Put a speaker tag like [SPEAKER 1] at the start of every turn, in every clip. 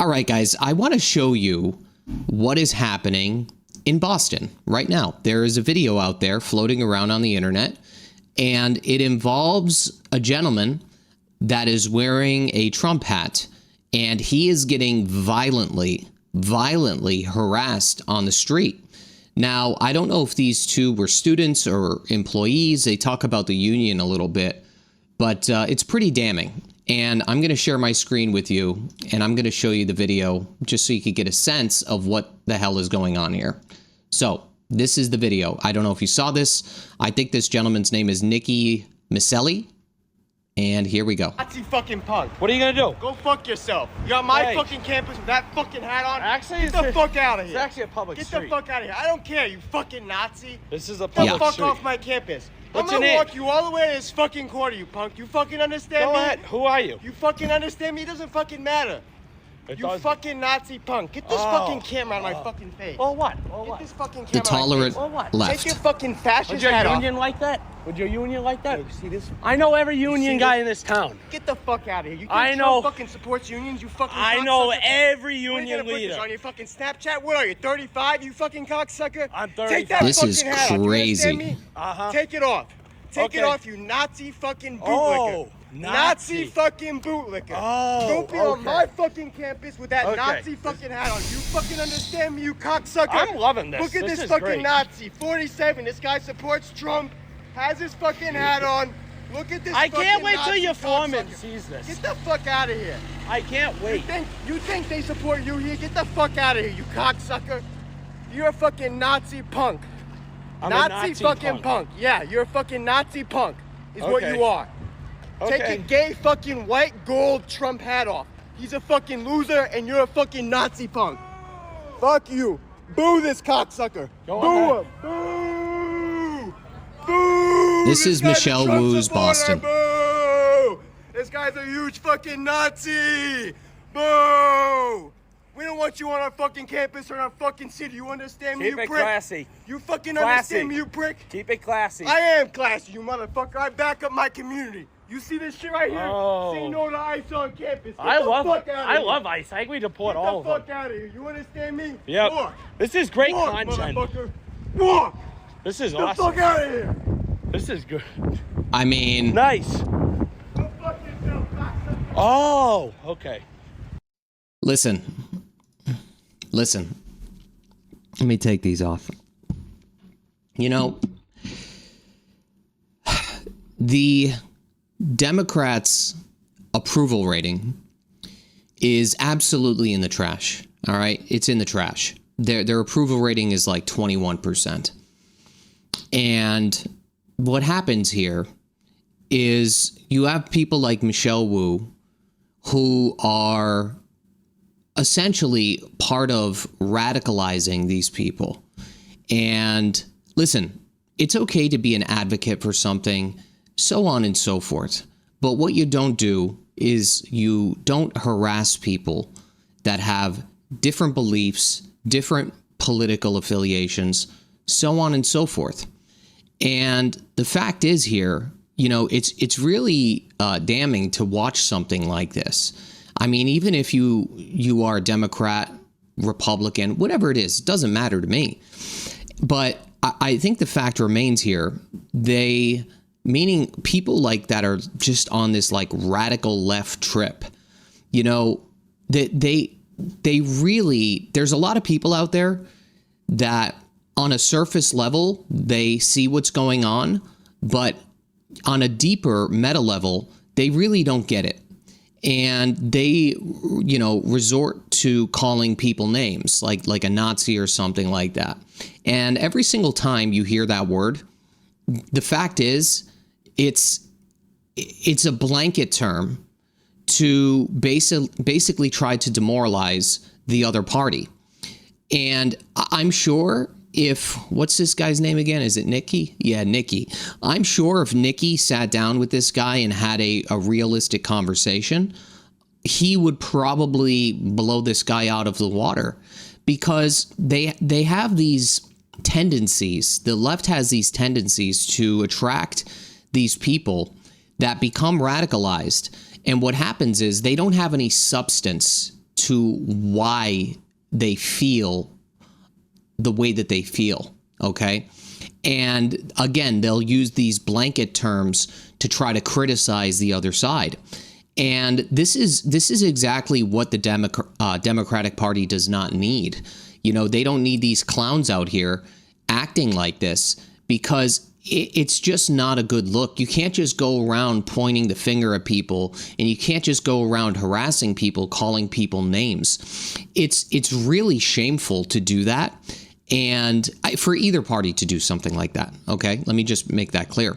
[SPEAKER 1] All right, guys, I want to show you what is happening in Boston right now. There is a video out there floating around on the internet, and it involves a gentleman that is wearing a Trump hat, and he is getting violently harassed on the street. Now, I don't know if these two were students or employees. They talk about the union a little bit, but it's pretty damning. And I'm going to share my screen with you, and I'm going to show you the video just so you could get a sense of what the hell is going on here. So this is the video. I don't know if you saw this. I think this gentleman's name is Nicky Miceli. And here we go.
[SPEAKER 2] Nazi fucking punk.
[SPEAKER 3] What are you gonna do?
[SPEAKER 2] Go fuck yourself. You got my fucking campus with that fucking hat on.
[SPEAKER 3] Actually,
[SPEAKER 2] get the fuck out of here.
[SPEAKER 3] It's actually a public street.
[SPEAKER 2] Get the fuck out of here. I don't care, you fucking Nazi.
[SPEAKER 3] This is a
[SPEAKER 2] public
[SPEAKER 3] public
[SPEAKER 2] street. Get the fuck off my campus.
[SPEAKER 3] What's
[SPEAKER 2] I'm
[SPEAKER 3] your
[SPEAKER 2] gonna
[SPEAKER 3] name?
[SPEAKER 2] walk you all the way to this fucking corner, you punk. You fucking understand me?
[SPEAKER 3] Go ahead. Who are you?
[SPEAKER 2] You fucking understand me? It doesn't fucking matter.
[SPEAKER 3] It
[SPEAKER 2] You
[SPEAKER 3] does.
[SPEAKER 2] fucking Nazi punk. Get this fucking camera out of my fucking face.
[SPEAKER 3] Or what?
[SPEAKER 2] Get this fucking camera
[SPEAKER 1] The
[SPEAKER 2] out of my
[SPEAKER 1] tolerant
[SPEAKER 2] face.
[SPEAKER 3] Or what?
[SPEAKER 1] left.
[SPEAKER 2] Take your fucking fascist
[SPEAKER 3] Would your
[SPEAKER 2] hat
[SPEAKER 3] union
[SPEAKER 2] off.
[SPEAKER 3] like that? Would your union like that?
[SPEAKER 2] Hey, you see this?
[SPEAKER 3] I know every union
[SPEAKER 2] see
[SPEAKER 3] guy
[SPEAKER 2] this?
[SPEAKER 3] in this town.
[SPEAKER 2] Get the fuck out of here. You think
[SPEAKER 3] I know.
[SPEAKER 2] Trump fucking supports unions, you fucking
[SPEAKER 3] I know
[SPEAKER 2] cocksucker?
[SPEAKER 3] every
[SPEAKER 2] What, are you
[SPEAKER 3] union
[SPEAKER 2] gonna put this
[SPEAKER 3] leader.
[SPEAKER 2] on your fucking Snapchat? What are you, 35, you fucking cocksucker?
[SPEAKER 3] I'm
[SPEAKER 2] Take that
[SPEAKER 3] 35.
[SPEAKER 1] This
[SPEAKER 2] fucking
[SPEAKER 1] is
[SPEAKER 2] hat off. You
[SPEAKER 1] crazy.
[SPEAKER 2] understand me?
[SPEAKER 3] Uh-huh.
[SPEAKER 2] Take it off. Take it
[SPEAKER 3] Okay.
[SPEAKER 2] off, you Nazi fucking bootlicker.
[SPEAKER 3] Oh,
[SPEAKER 2] Nazi
[SPEAKER 3] Nazi.
[SPEAKER 2] fucking bootlicker.
[SPEAKER 3] Oh,
[SPEAKER 2] Don't be on
[SPEAKER 3] okay.
[SPEAKER 2] my fucking campus with that
[SPEAKER 3] Okay.
[SPEAKER 2] Nazi fucking hat on. You fucking understand me, you cocksucker?
[SPEAKER 3] I'm loving this.
[SPEAKER 2] Look at
[SPEAKER 3] This
[SPEAKER 2] this
[SPEAKER 3] is
[SPEAKER 2] fucking
[SPEAKER 3] great.
[SPEAKER 2] Nazi. 47. This guy supports Trump. Has his fucking hat on. Look at this
[SPEAKER 3] I
[SPEAKER 2] fucking
[SPEAKER 3] can't wait till
[SPEAKER 2] Nazi
[SPEAKER 3] your foreman
[SPEAKER 2] cocksucker.
[SPEAKER 3] sees this.
[SPEAKER 2] Get the fuck out of here.
[SPEAKER 3] I can't wait.
[SPEAKER 2] You think they support you here? Get the fuck out of here, you cocksucker. You're a fucking Nazi punk.
[SPEAKER 3] I'm a
[SPEAKER 2] Nazi fucking punk. Yeah, you're a fucking Nazi punk is what
[SPEAKER 3] Okay.
[SPEAKER 2] you are. Take
[SPEAKER 3] Okay.
[SPEAKER 2] your gay fucking white gold Trump hat off. He's a fucking loser and you're a fucking Nazi punk. Fuck you. Boo this cocksucker.
[SPEAKER 3] Go
[SPEAKER 2] Boo
[SPEAKER 3] ahead.
[SPEAKER 2] him. Boo. Boo.
[SPEAKER 1] This is
[SPEAKER 2] guy's a
[SPEAKER 1] Michelle
[SPEAKER 2] Trump
[SPEAKER 1] Wu's
[SPEAKER 2] supporter.
[SPEAKER 1] Boston.
[SPEAKER 2] Boo. This guy's a huge fucking Nazi. Boo. We don't want you on our fucking campus or in our fucking city. You understand me,
[SPEAKER 3] Keep
[SPEAKER 2] you
[SPEAKER 3] it
[SPEAKER 2] prick?
[SPEAKER 3] classy.
[SPEAKER 2] You fucking
[SPEAKER 3] Classy.
[SPEAKER 2] understand me, you prick?
[SPEAKER 3] Keep it classy.
[SPEAKER 2] I am classy, you motherfucker. I back up my community. You see this shit right here?
[SPEAKER 3] Oh.
[SPEAKER 2] Say no to ICE on campus. Get
[SPEAKER 3] I
[SPEAKER 2] the
[SPEAKER 3] love
[SPEAKER 2] fuck outta
[SPEAKER 3] I
[SPEAKER 2] here.
[SPEAKER 3] love ICE. I agree to deport
[SPEAKER 2] Get
[SPEAKER 3] all
[SPEAKER 2] the
[SPEAKER 3] of
[SPEAKER 2] fuck
[SPEAKER 3] them.
[SPEAKER 2] out of here. You understand me?
[SPEAKER 3] Yep.
[SPEAKER 2] Walk.
[SPEAKER 3] This is great
[SPEAKER 2] Walk,
[SPEAKER 3] content.
[SPEAKER 2] motherfucker. Walk.
[SPEAKER 3] This is
[SPEAKER 2] Get the
[SPEAKER 3] awesome.
[SPEAKER 2] fuck out of here.
[SPEAKER 3] This is good.
[SPEAKER 1] I mean,
[SPEAKER 3] Nice.
[SPEAKER 2] Go fuck yourself, cocksucker.
[SPEAKER 3] Oh, okay.
[SPEAKER 1] listen. Let me take these off. You know, the Democrats' approval rating is absolutely in the trash. All right, it's in the trash. Their approval rating is like 21%. And what happens here is you have people like Michelle Wu who are essentially part of radicalizing these people. And listen, it's okay to be an advocate for something, so on and so forth. But what you don't do is you don't harass people that have different beliefs, different political affiliations, so on and so forth. And the fact is here, you know, it's really damning to watch something like this. I mean, even if you are a Democrat, Republican, whatever it is, it doesn't matter to me. But I think the fact remains here, meaning people like that are just on this like radical left trip, you know, they really, there's a lot of people out there that on a surface level, they see what's going on, but on a deeper meta level, they really don't get it. And they, you know, resort to calling people names like a Nazi or something like that. And every single time you hear that word, the fact is it's a blanket term to basically try to demoralize the other party. And I'm sure what's this guy's name again? Is it Nicky? Yeah, Nicky. I'm sure if Nicky sat down with this guy and had a realistic conversation, he would probably blow this guy out of the water, because they have these tendencies. The left has these tendencies to attract these people that become radicalized. And what happens is they don't have any substance to why they feel the way that they feel, okay? And again, they'll use these blanket terms to try to criticize the other side. And this is exactly what the Democratic Party does not need. You know, they don't need these clowns out here acting like this, because it's just not a good look. You can't just go around pointing the finger at people, and you can't just go around harassing people, calling people names. It's really shameful to do that, and for either party to do something like that. Okay, let me just make that clear.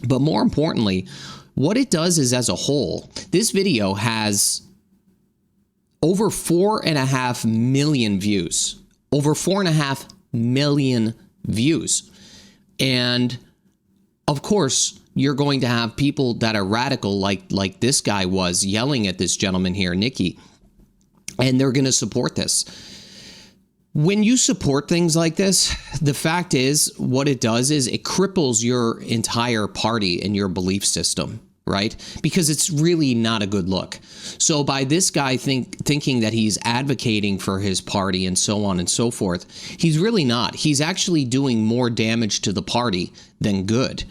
[SPEAKER 1] But more importantly, what it does is, as a whole, this video has over 4.5 million views. Over 4.5 million views. And of course, you're going to have people that are radical, like this guy was, yelling at this gentleman here, Nicky, and they're going to support this. When you support things like this, the fact is, what it does is it cripples your entire party and your belief system, right? Because it's really not a good look. So by this guy thinking that he's advocating for his party and so on and so forth, he's really not. He's actually doing more damage to the party than good.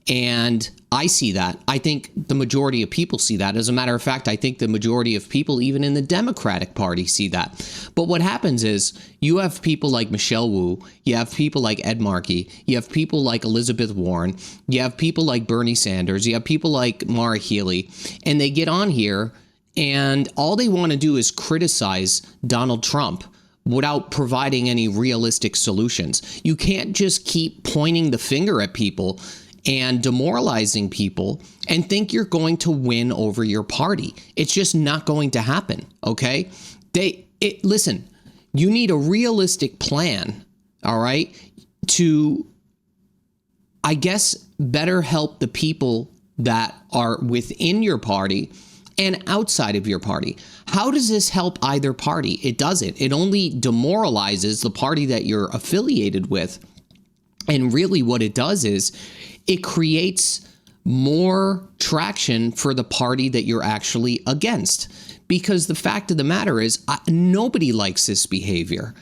[SPEAKER 1] And I see that. I think the majority of people see that. As a matter of fact, I think the majority of people, even in the Democratic Party, see that. But what happens is you have people like Michelle Wu, you have people like Ed Markey, you have people like Elizabeth Warren, you have people like Bernie Sanders, you have people like Maura Healey, and they get on here and all they want to do is criticize Donald Trump without providing any realistic solutions. You can't just keep pointing the finger at people and demoralizing people and think you're going to win over your party. It's just not going to happen, okay? Listen, you need a realistic plan, all right, to, I guess, better help the people that are within your party and outside of your party. How does this help either party? It doesn't. It only demoralizes the party that you're affiliated with. And really what it does is it creates more traction for the party that you're actually against. Because the fact of the matter is, nobody likes this behavior.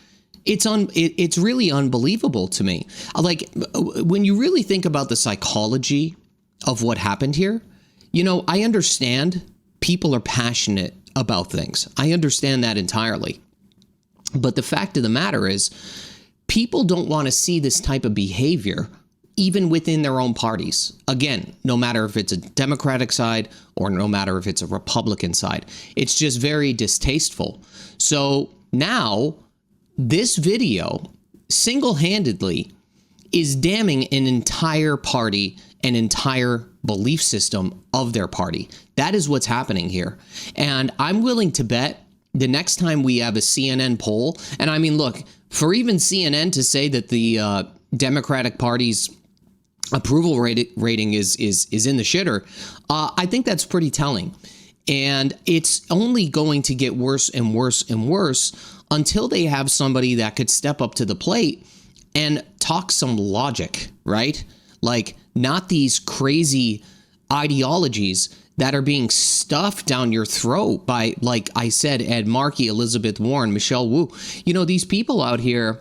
[SPEAKER 1] It's really unbelievable to me. Like, when you really think about the psychology of what happened here, you know, I understand people are passionate about things. I understand that entirely. But the fact of the matter is, people don't want to see this type of behavior even within their own parties. Again, no matter if it's a Democratic side or no matter if it's a Republican side. It's just very distasteful. So now this video single-handedly is damning an entire party, an entire belief system of their party. That is what's happening here. And I'm willing to bet the next time we have a CNN poll, and I mean, look, for even CNN to say that the Democratic Party's approval rating is in the shitter, I think that's pretty telling. And it's only going to get worse and worse and worse until they have somebody that could step up to the plate and talk some logic, right? Like, not these crazy ideologies that are being stuffed down your throat by, like I said, Ed Markey, Elizabeth Warren, Michelle Wu. You know, these people out here,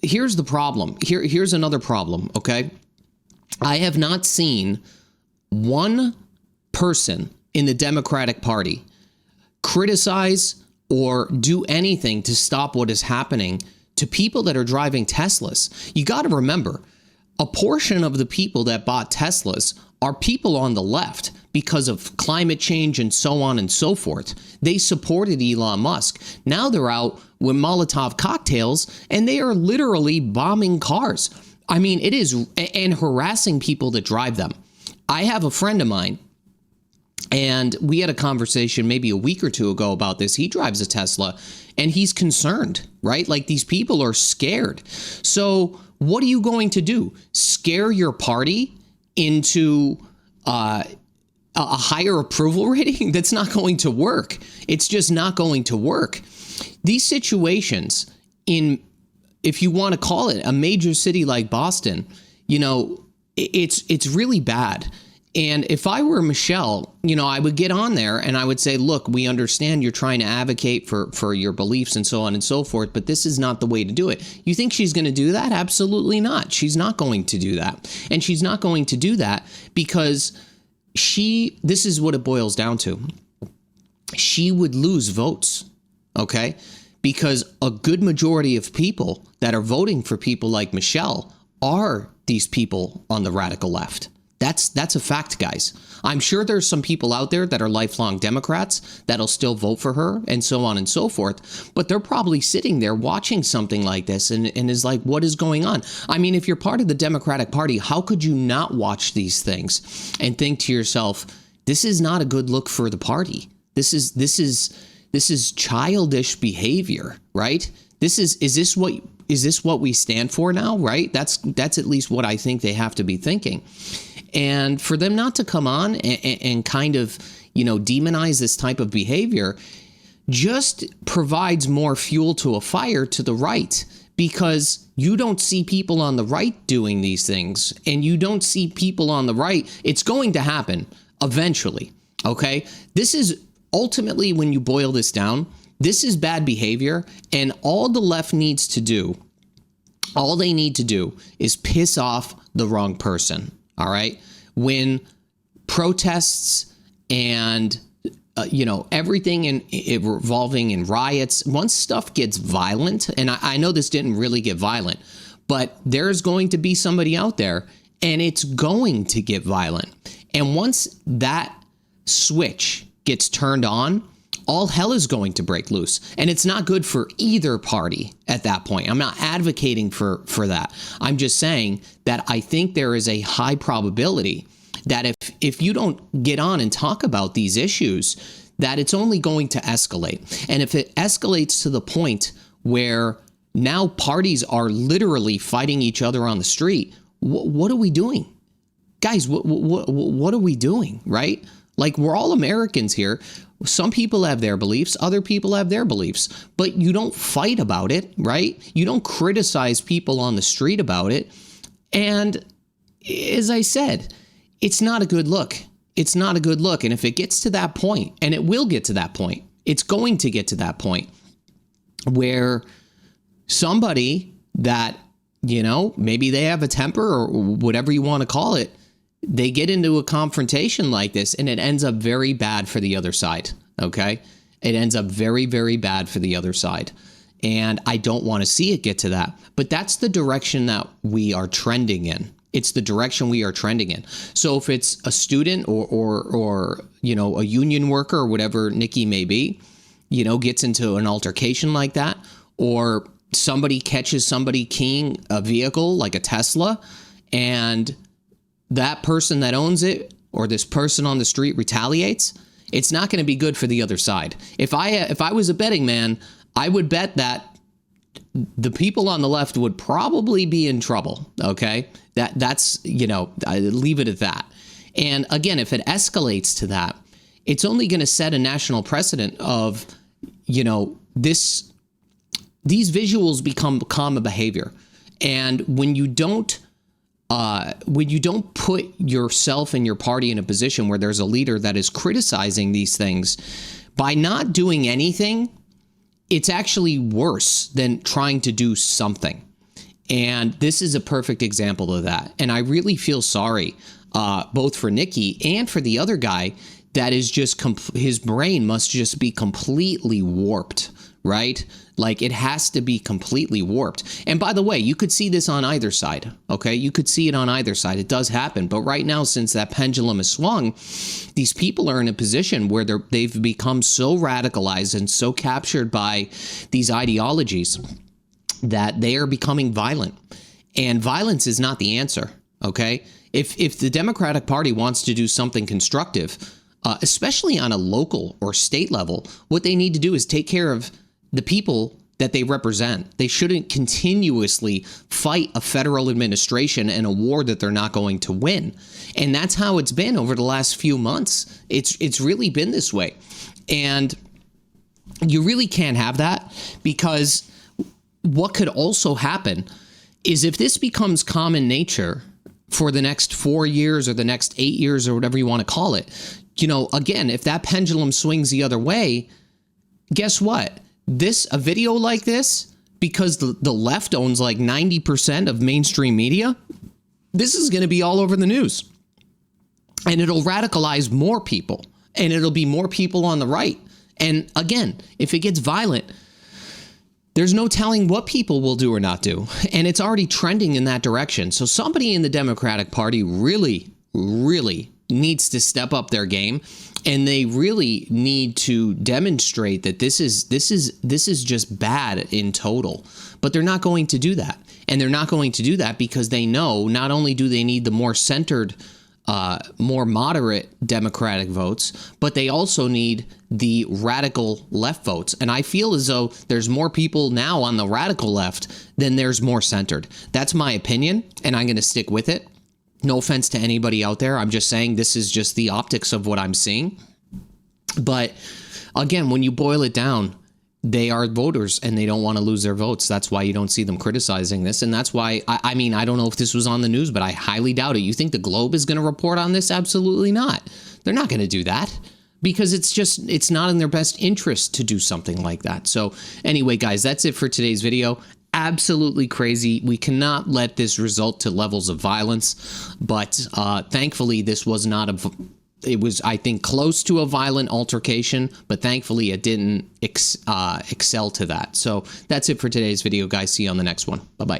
[SPEAKER 1] here's the problem. Here's another problem, okay? I have not seen one person in the Democratic Party criticize or do anything to stop what is happening to people that are driving Teslas. You got to remember, a portion of the people that bought Teslas are people on the left because of climate change and so on and so forth. They supported Elon Musk. Now they're out with Molotov cocktails and they are literally bombing cars. I mean, it is, and harassing people that drive them. I have a friend of mine, and we had a conversation maybe a week or two ago about this. He drives a Tesla and he's concerned, right? Like, these people are scared. So what are you going to do? Scare your party into a higher approval rating? That's not going to work. It's just not going to work. These situations in, if you want to call it a major city like Boston, you know, it's really bad. And if I were Michelle, you know, I would get on there and I would say, look, we understand you're trying to advocate for your beliefs and so on and so forth, but this is not the way to do it. You think she's going to do that? Absolutely not. She's not going to do that. And she's not going to do that because this is what it boils down to. She would lose votes, okay? Because a good majority of people that are voting for people like Michelle are these people on the radical left. That's a fact, guys. I'm sure there's some people out there that are lifelong Democrats that'll still vote for her and so on and so forth. But they're probably sitting there watching something like this and is like, what is going on? I mean, if you're part of the Democratic Party, how could you not watch these things and think to yourself, this is not a good look for the party. This is childish behavior, right? Is this what we stand for now, right? That's at least what I think they have to be thinking. And for them not to come on and kind of, you know, demonize this type of behavior just provides more fuel to a fire to the right, because you don't see people on the right doing these things, and you don't see people on the right. It's going to happen eventually. OK, this is ultimately, when you boil this down, this is bad behavior. And all the left needs to do, all they need to do is piss off the wrong person. All right. When protests and, you know, everything revolving in riots, once stuff gets violent, and I know this didn't really get violent, but there's going to be somebody out there and it's going to get violent. And once that switch gets turned on, all hell is going to break loose. And it's not good for either party at that point. I'm not advocating for that. I'm just saying that I think there is a high probability that if you don't get on and talk about these issues, that it's only going to escalate. And if it escalates to the point where now parties are literally fighting each other on the street, what are we doing? Guys, what are we doing, right? Like, we're all Americans here. Some people have their beliefs, other people have their beliefs, but you don't fight about it, right? You don't criticize people on the street about it. And as I said, it's not a good look. It's not a good look. And if it gets to that point, and it will get to that point, it's going to get to that point where somebody that, you know, maybe they have a temper or whatever you want to call it, they get into a confrontation like this and it ends up very bad for the other side. OK, it ends up very, very bad for the other side. And I don't want to see it get to that. But that's the direction that we are trending in. It's the direction we are trending in. So if it's a student or you know, a union worker or whatever Nicky may be, you know, gets into an altercation like that, or somebody catches somebody keying a vehicle like a Tesla, and that person that owns it or this person on the street retaliates, it's not going to be good for the other side. If I was a betting man, I would bet that the people on the left would probably be in trouble. OK, that's, you know, I leave it at that. And again, if it escalates to that, it's only going to set a national precedent of, you know, these visuals become common behavior. And when you don't put yourself and your party in a position where there's a leader that is criticizing these things, by not doing anything, it's actually worse than trying to do something. And this is a perfect example of that. And I really feel sorry, both for Nicky and for the other guy that is just his brain must just be completely warped, right? Like, it has to be completely warped. And by the way, you could see this on either side. OK, you could see it on either side. It does happen. But right now, since that pendulum has swung, these people are in a position where they've become so radicalized and so captured by these ideologies that they are becoming violent. And violence is not the answer. OK, if the Democratic Party wants to do something constructive, especially on a local or state level, what they need to do is take care of the people that they represent. They shouldn't continuously fight a federal administration in a war that they're not going to win. And that's how it's been over the last few months. It's really been this way. And you really can't have that, because what could also happen is if this becomes common nature for the next 4 years or the next 8 years or whatever you want to call it. You know, again, if that pendulum swings the other way, guess what? A video like this, because the left owns like 90% of mainstream media, this is going to be all over the news. And it'll radicalize more people. And it'll be more people on the right. And again, if it gets violent, there's no telling what people will do or not do. And it's already trending in that direction. So somebody in the Democratic Party really, really needs to step up their game. And they really need to demonstrate that this is just bad in total. But they're not going to do that. And they're not going to do that because they know not only do they need the more centered, more moderate Democratic votes, but they also need the radical left votes. And I feel as though there's more people now on the radical left than there's more centered. That's my opinion, and I'm going to stick with it. No offense to anybody out there. I'm just saying this is just the optics of what I'm seeing. But again, when you boil it down, they are voters and they don't want to lose their votes. That's why you don't see them criticizing this. And that's why, I mean, I don't know if this was on the news, but I highly doubt it. You think the Globe is going to report on this? Absolutely not. They're not going to do that because it's not in their best interest to do something like that. So anyway, guys, that's it for today's video. Absolutely crazy. We cannot let this result to levels of violence. But thankfully, this was not it was, I think, close to a violent altercation, but thankfully it didn't excel to that. So that's it for today's video, guys. See you on the next one. Bye-bye.